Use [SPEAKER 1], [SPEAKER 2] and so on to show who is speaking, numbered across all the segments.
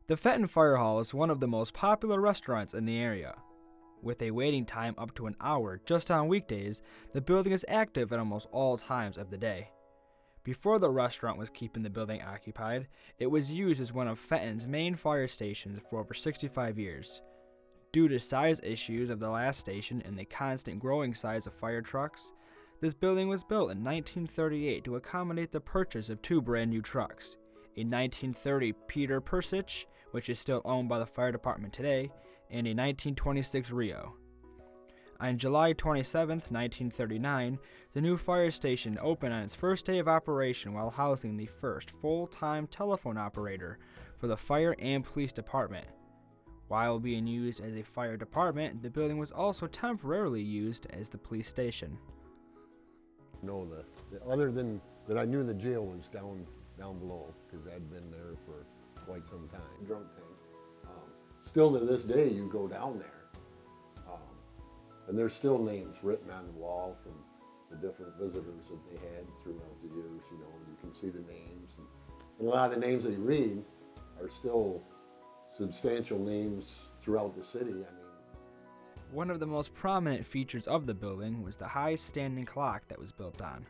[SPEAKER 1] The Fenton Fire Hall is one of the most popular restaurants in the area. With a waiting time up to an hour just on weekdays, the building is active at almost all times of the day. Before the restaurant was keeping the building occupied, it was used as one of Fenton's main fire stations for over 65 years. Due to size issues of the last station and the constant growing size of fire trucks, this building was built in 1938 to accommodate the purchase of two brand new trucks, a 1930 Peter Persich, which is still owned by the fire department today, and a 1926 Rio. On July 27, 1939, the new fire station opened on its first day of operation while housing the first full-time telephone operator for the fire and police department. While being used as a fire department, the building was also temporarily used as the police station.
[SPEAKER 2] No, other than that, I knew the jail was down below because I'd been there for quite some time. Drunk tank. Still to this day, you go down there, and there's still names written on the wall from the different visitors that they had throughout the years. You know, you can see the names, and a lot of the names that you read are still substantial names throughout the city. I mean,
[SPEAKER 1] one of the most prominent features of the building was the high standing clock that was built on.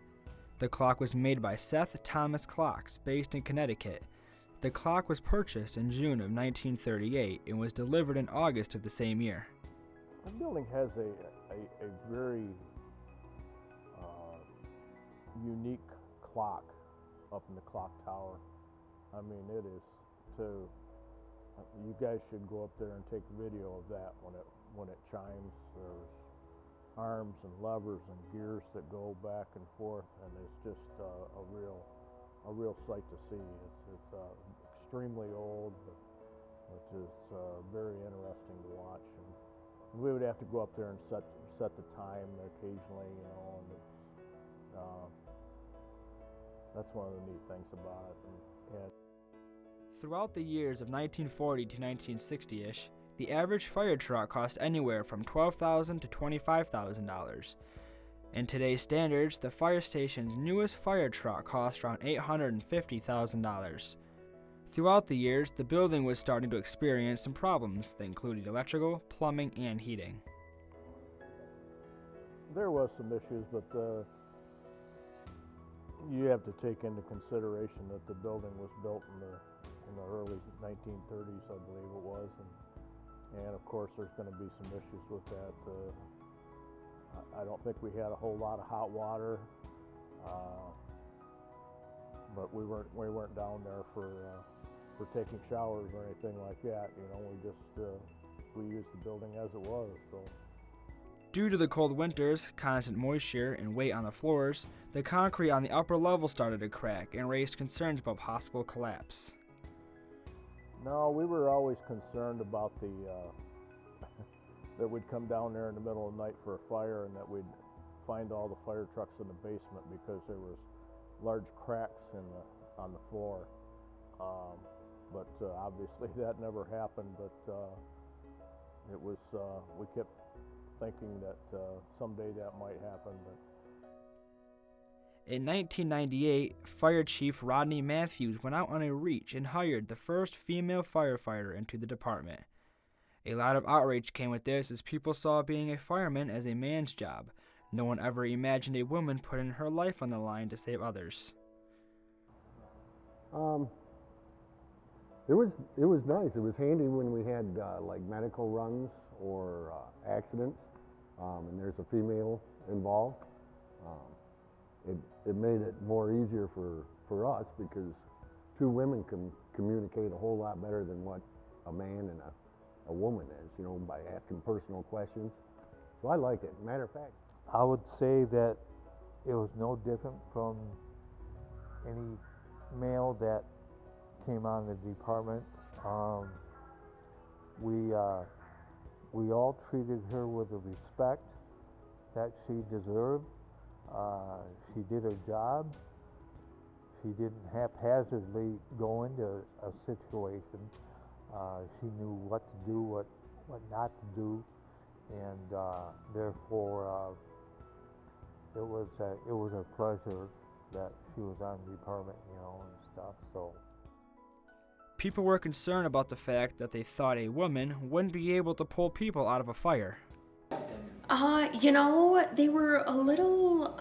[SPEAKER 1] The clock was made by Seth Thomas Clocks, based in Connecticut. The clock was purchased in June of 1938 and was delivered in August of the same year.
[SPEAKER 3] The building has a very unique clock up in the clock tower. I mean, it is too. You guys should go up there and take video of that when it chimes. There's arms and levers and gears that go back and forth, and it's just a real sight to see. It's extremely old, but it is very interesting to watch. And we would have to go up there and set the time occasionally, you know, and that's one of the neat things about it. And
[SPEAKER 1] throughout the years of 1940 to 1960-ish, the average fire truck cost anywhere from $12,000 to $25,000. In today's standards, the fire station's newest fire truck cost around $850,000. Throughout the years, the building was starting to experience some problems that included electrical, plumbing, and heating.
[SPEAKER 3] There was some issues, but you have to take into consideration that the building was built in the early 1930s, I believe it was, and of course there's going to be some issues with that. I don't think we had a whole lot of hot water, but we weren't down there for taking showers or anything like that. You know, we used the building as it was. So.
[SPEAKER 1] Due to the cold winters, constant moisture, and weight on the floors, the concrete on the upper level started to crack and raised concerns about possible collapse.
[SPEAKER 3] No, we were always concerned about that we'd come down there in the middle of the night for a fire and that we'd find all the fire trucks in the basement because there was large cracks on the floor. But obviously that never happened, but it was, we kept thinking that someday that might happen. But
[SPEAKER 1] in 1998, Fire Chief Rodney Matthews went out on a reach and hired the first female firefighter into the department. A lot of outrage came with this as people saw being a fireman as a man's job. No one ever imagined a woman putting her life on the line to save others.
[SPEAKER 2] It was nice. It was handy when we had like medical runs or accidents, and there's a female involved. It made it more easier for us because two women can communicate a whole lot better than what a man and a woman is, you know, by asking personal questions. So I like it. Matter of fact,
[SPEAKER 4] I would say that it was no different from any male that came on the department. We all treated her with the respect that she deserved. She did her job. She didn't haphazardly go into a situation. She knew what to do, what not to do, and therefore it was a pleasure that she was on the department, you know, and stuff. So
[SPEAKER 1] People were concerned about the fact that they thought a woman wouldn't be able to pull people out of a fire.
[SPEAKER 5] They were a little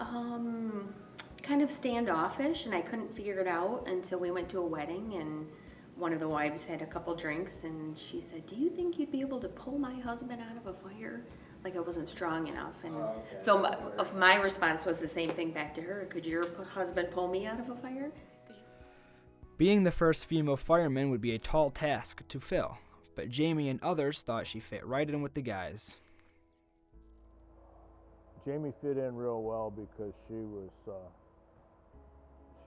[SPEAKER 5] kind of standoffish, and I couldn't figure it out until we went to a wedding, and one of the wives had a couple drinks, and she said, "Do you think you'd be able to pull my husband out of a fire?" Like I wasn't strong enough. And so my response was the same thing back to her. "Could your husband pull me out of a fire?"
[SPEAKER 1] Being the first female fireman would be a tall task to fill, but Jamie and others thought she fit right in with the guys.
[SPEAKER 3] Jamie fit in real well because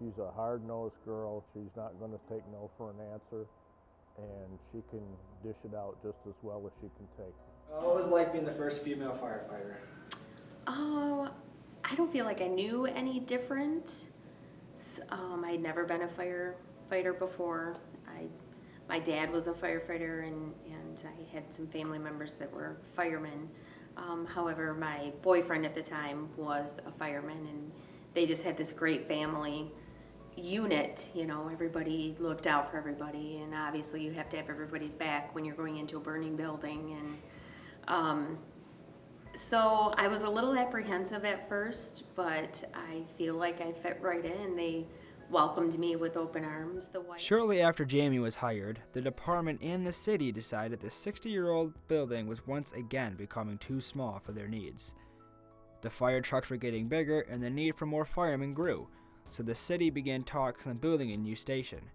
[SPEAKER 3] she's a hard-nosed girl. She's not going to take no for an answer, and she can dish it out just as well as she can take.
[SPEAKER 1] What was it like being the first female firefighter?
[SPEAKER 5] I don't feel like I knew any different. I'd never been a firefighter before. My dad was a firefighter, and I had some family members that were firemen. However, my boyfriend at the time was a fireman, and they just had this great family unit. Everybody looked out for everybody, and obviously you have to have everybody's back when you're going into a burning building. And so I was a little apprehensive at first, but I feel like I fit right in. They welcomed me with open arms.
[SPEAKER 1] Shortly after Jamie was hired, the department and the city decided the 60-year-old building was once again becoming too small for their needs. The fire trucks were getting bigger, and the need for more firemen grew, so the city began talks on building a new station.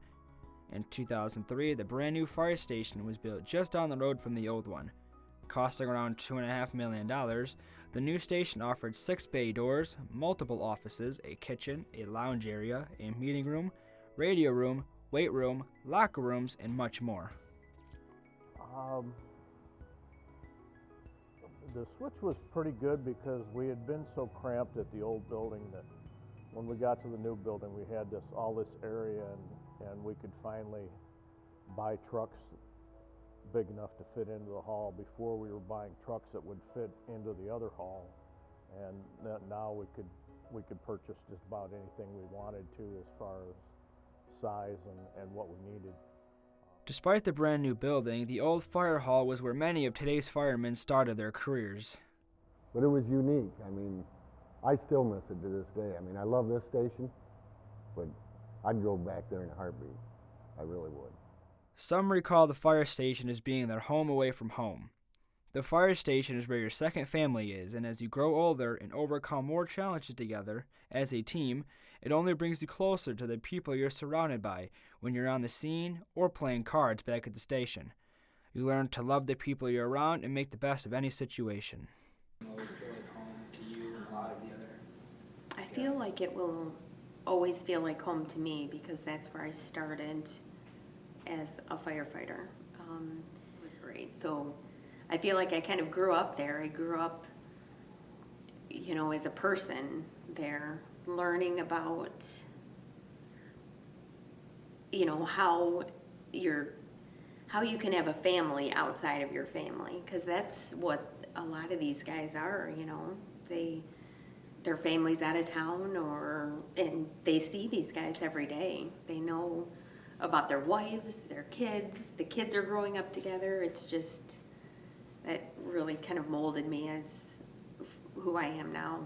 [SPEAKER 1] In 2003, the brand new fire station was built just down the road from the old one. Costing around $2.5 million, the new station offered 6 bay doors, multiple offices, a kitchen, a lounge area, a meeting room, radio room, weight room, locker rooms, and much more.
[SPEAKER 3] The switch was pretty good because we had been so cramped at the old building that when we got to the new building, we had all this area, and we could finally buy trucks big enough to fit into the hall. Before, we were buying trucks that would fit into the other hall, and now we could purchase just about anything we wanted to as far as size and what we needed.
[SPEAKER 1] Despite the brand new building, the old fire hall was where many of today's firemen started their careers.
[SPEAKER 2] But it was unique. I still miss it to this day. I love this station, but I'd go back there in a heartbeat. I really would.
[SPEAKER 1] Some recall the fire station as being their home away from home. The fire station is where your second family is, and as you grow older and overcome more challenges together, as a team, it only brings you closer to the people you're surrounded by when you're on the scene or playing cards back at the station. You learn to love the people you're around and make the best of any situation.
[SPEAKER 5] I feel like it will always feel like home to me because that's where I started as a firefighter. It was great. So I feel like I kind of grew up there. I grew up, as a person there, learning about, how you can have a family outside of your family, because that's what a lot of these guys are. Their family's out of town, and they see these guys every day. They know about their wives, their kids. The kids are growing up together. It's just, that really kind of molded me as who I am now.